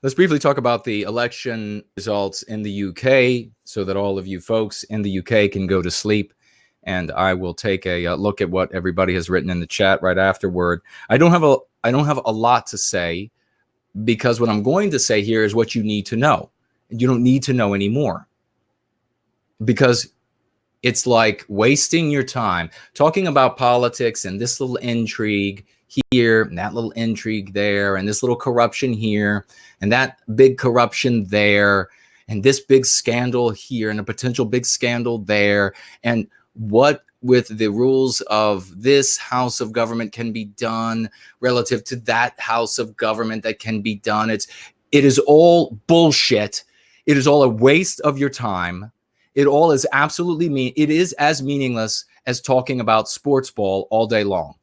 Let's briefly talk about the election results in the UK so that all of you folks in the UK can go to sleep. And I will take a look at what everybody has written in the chat right afterward. I don't have a lot to say, because what I'm going to say here is what you need to know. You don't need to know anymore, because it's like wasting your time talking about politics and this little intrigue here and that little intrigue there and this little corruption here and that big corruption there and this big scandal here and a potential big scandal there, and what with the rules of this house of government can be done relative to that house of government that can be done. It is all bullshit. It is all a waste of your time. It all is absolutely it is as meaningless as talking about Sportsball all day long.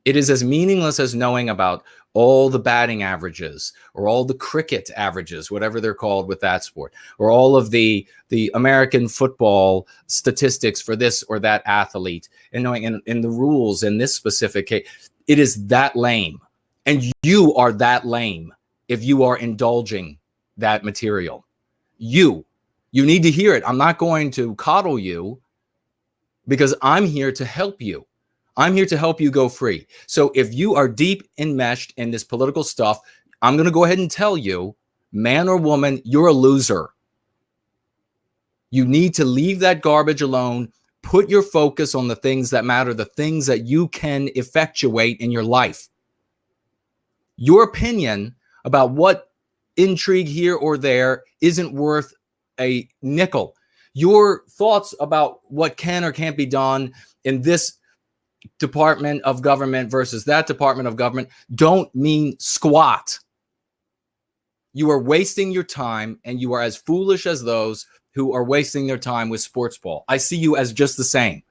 It is as meaningless as knowing about all the batting averages or all the cricket averages, whatever they're called with that sport, or all of the American football statistics for this or that athlete, and knowing in the rules in this specific case. It is that lame. And you are that lame if you are indulging that material. You need to hear it. I'm not going to coddle you, because I'm here to help you. I'm here to help you go free. So if you are deep enmeshed in this political stuff, I'm going to go ahead and tell you, man or woman, you're a loser. You need to leave that garbage alone. Put your focus on the things that matter, the things that you can effectuate in your life. Your opinion about what intrigue here or there isn't worth a nickel. Your thoughts about what can or can't be done in this department of government versus that department of government don't mean squat. You are wasting your time, and you are as foolish as those who are wasting their time with Sportsball. I see you as just the same.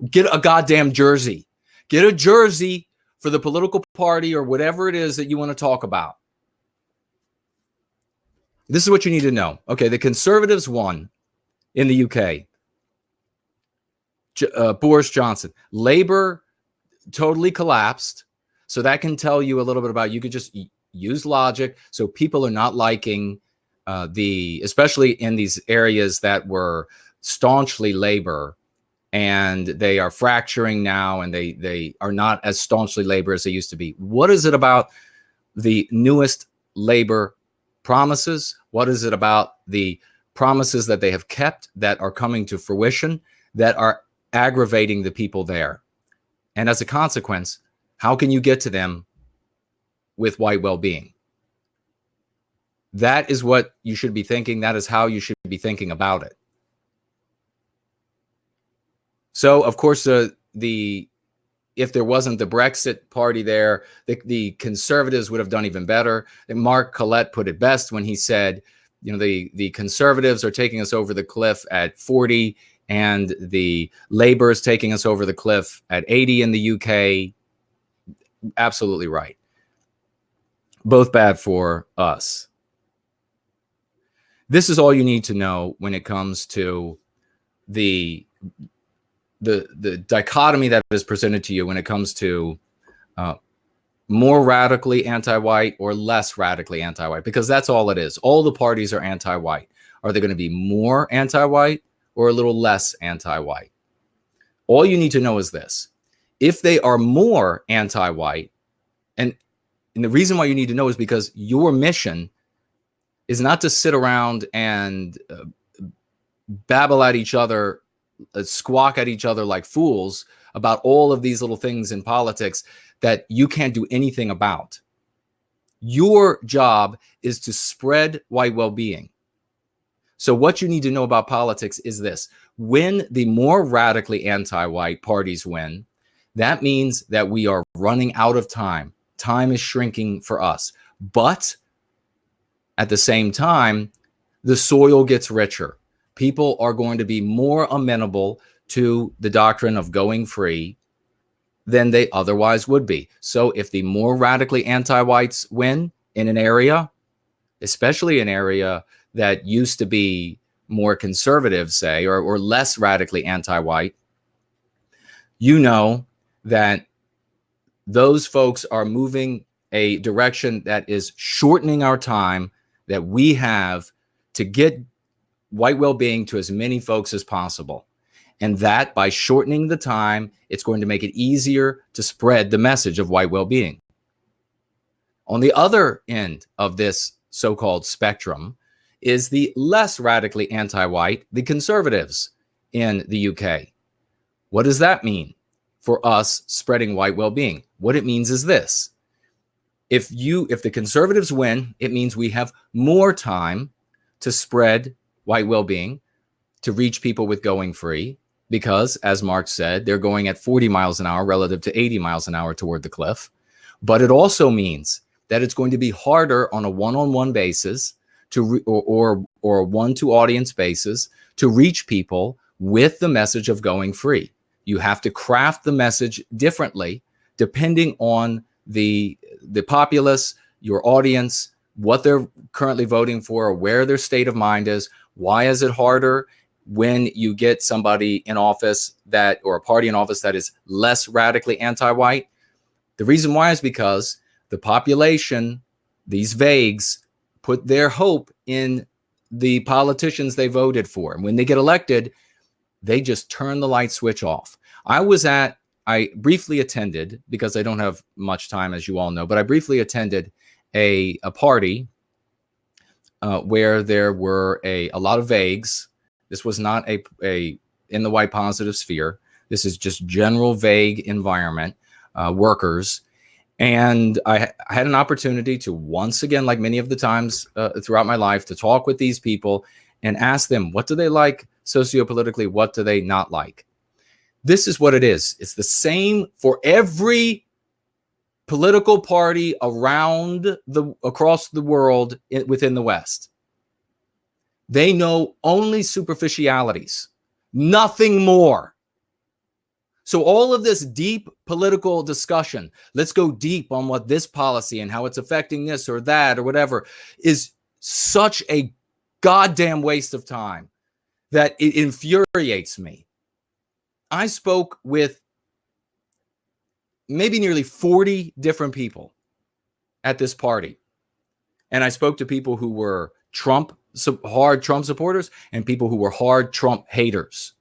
Get a goddamn jersey. Get a jersey for the political party or whatever it is that you want to talk about. This is what you need to know. Okay, the Conservatives won in the UK. Boris Johnson. Labor totally collapsed. So that can tell you a little bit about, you could just use logic. So people are not liking especially in these areas that were staunchly labor, and they are fracturing now, and they are not as staunchly labor as they used to be. What is it about the newest labor promises? What is it about the promises that they have kept that are coming to fruition that are aggravating the people there? And as a consequence, how can you get to them with white well-being? That is what you should be thinking. That is how you should be thinking about it. So, of course, if there wasn't the Brexit party there, the Conservatives would have done even better. And Mark Collette put it best when he said, you know, the Conservatives are taking us over the cliff at 40, and the Labour is taking us over the cliff at 80 in the UK. Absolutely right. Both bad for us. This is all you need to know when it comes to the dichotomy that is presented to you when it comes to more radically anti-white or less radically anti-white, because that's all it is. All the parties are anti-white. Are they going to be more anti-white or a little less anti-white? All you need to know is this. If they are more anti-white, and the reason why you need to know is because your mission is not to sit around and babble at each other, squawk at each other like fools about all of these little things in politics that you can't do anything about. Your job is to spread white well-being. So what you need to know about politics is this. When the more radically anti-white parties win, that means that we are running out of time. Time is shrinking for us. But at the same time, the soil gets richer. People are going to be more amenable to the doctrine of going free than they otherwise would be. So if the more radically anti-whites win in an area, especially an area that used to be more conservative, say, or less radically anti-white, you know that those folks are moving a direction that is shortening our time that we have to get white well-being to as many folks as possible. And that by shortening the time, it's going to make it easier to spread the message of white well-being. On the other end of this so-called spectrum is the less radically anti-white, the conservatives in the UK. What does that mean for us spreading white well-being? What it means is this. If the conservatives win, it means we have more time to spread white well-being, to reach people with going free, because, as Mark said, they're going at 40 miles an hour relative to 80 miles an hour toward the cliff. But it also means that it's going to be harder on a one-on-one basis or a one-to-audience basis to reach people with the message of going free. You have to craft the message differently depending on the populace, your audience, what they're currently voting for, where their state of mind is. Why is it harder when you get somebody in office or a party in office that is less radically anti-white? The reason why is because the population, these vagues, put their hope in the politicians they voted for. And when they get elected, they just turn the light switch off. I briefly attended, because I don't have much time, as you all know, but I briefly attended a party where there were a lot of vagues. This was not a in the white positive sphere. This is just general vague environment, workers. And I had an opportunity to, once again, like many of the times throughout my life, to talk with these people and ask them, what do they like sociopolitically? What do they not like? This is what it is. It's the same for every political party across the world within the West. They know only superficialities, nothing more. So all of this deep political discussion, let's go deep on what this policy and how it's affecting this or that or whatever, is such a goddamn waste of time that it infuriates me. I spoke with maybe nearly 40 different people at this party. And I spoke to people who were hard Trump supporters and people who were hard Trump haters.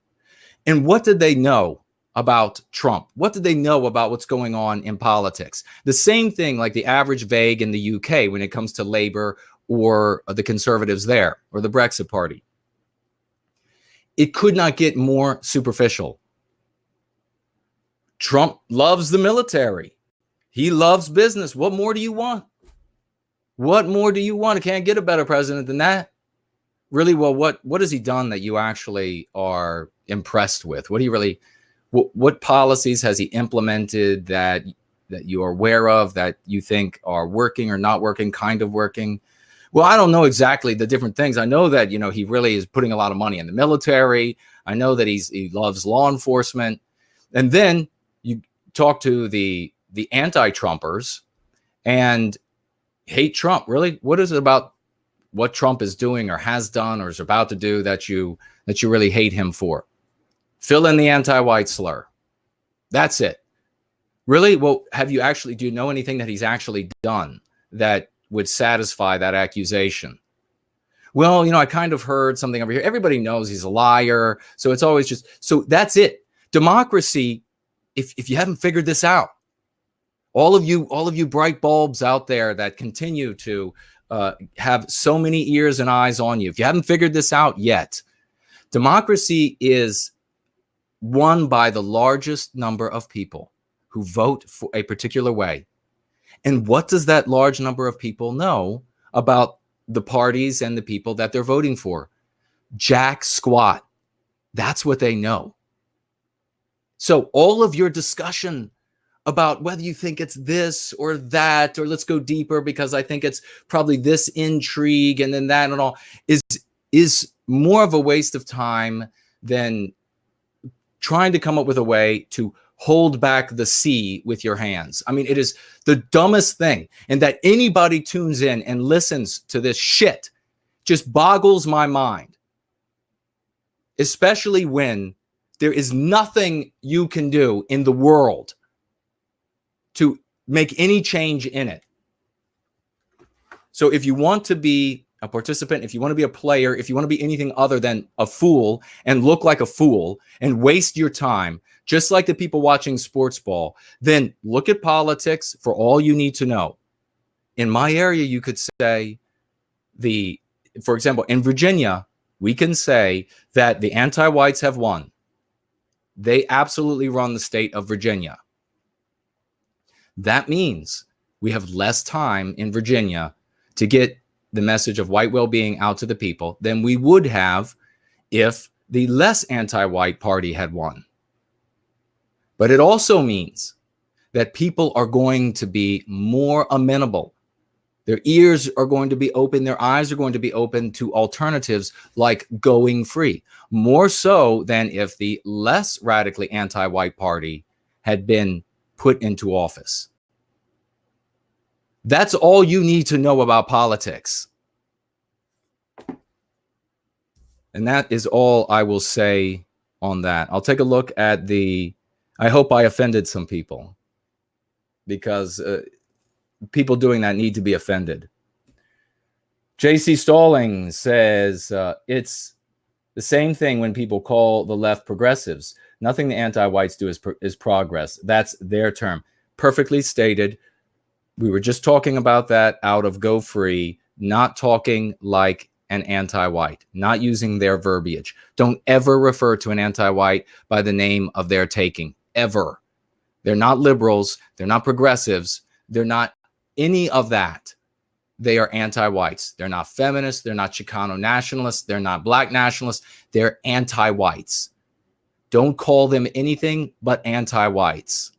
And what did they know about Trump? What did they know about what's going on in politics? The same thing like the average vague in the UK when it comes to Labour or the Conservatives there or the Brexit Party. It could not get more superficial. Trump loves the military. He loves business. What more do you want? What more do you want? I can't get a better president than that. Really, well, what has he done that you actually are impressed with? What policies has he implemented that you are aware of, that you think are working or not working, kind of working? Well, I don't know exactly the different things. I know that, he really is putting a lot of money in the military. I know that he loves law enforcement. And then you talk to the anti-Trumpers and hate Trump. Really? What is it about what Trump is doing or has done or is about to do that you really hate him for? Fill in the anti-white slur. That's it. Really? Well, do you know anything that he's actually done that would satisfy that accusation? Well, I kind of heard something over here. Everybody knows he's a liar. So it's always so that's it. Democracy, if you haven't figured this out, all of you bright bulbs out there that continue to have so many ears and eyes on you, if you haven't figured this out yet, democracy is won by the largest number of people who vote for a particular way. And what does that large number of people know about the parties and the people that they're voting for? Jack squat. That's what they know. So all of your discussion about whether you think it's this or that, or let's go deeper because I think it's probably this intrigue and then that and all, is more of a waste of time than trying to come up with a way to hold back the sea with your hands. I mean, it is the dumbest thing. And that anybody tunes in and listens to this shit just boggles my mind. Especially when there is nothing you can do in the world to make any change in it. So if you want to be a participant, if you want to be a player, if you want to be anything other than a fool and look like a fool and waste your time, just like the people watching Sportsball, then look at politics for all you need to know. In my area, you could say for example, in Virginia, we can say that the anti-whites have won. They absolutely run the state of Virginia. That means we have less time in Virginia to get the message of white well-being out to the people than we would have if the less anti-white party had won. But it also means that people are going to be more amenable. Their ears are going to be open. Their eyes are going to be open to alternatives like going free, more so than if the less radically anti-white party had been put into office. That's all you need to know about politics. And that is all I will say on that. I'll take a look at I hope I offended some people, because people doing that need to be offended. JC Stalling says, it's the same thing when people call the left progressives. Nothing the anti-whites do is progress. That's their term. Perfectly stated. We were just talking about that out of Go Free, not talking like an anti-white, not using their verbiage. Don't ever refer to an anti-white by the name of their taking, ever. They're not liberals. They're not progressives. They're not any of that. They are anti-whites. They're not feminists. They're not Chicano nationalists. They're not black nationalists. They're anti-whites. Don't call them anything but anti-whites.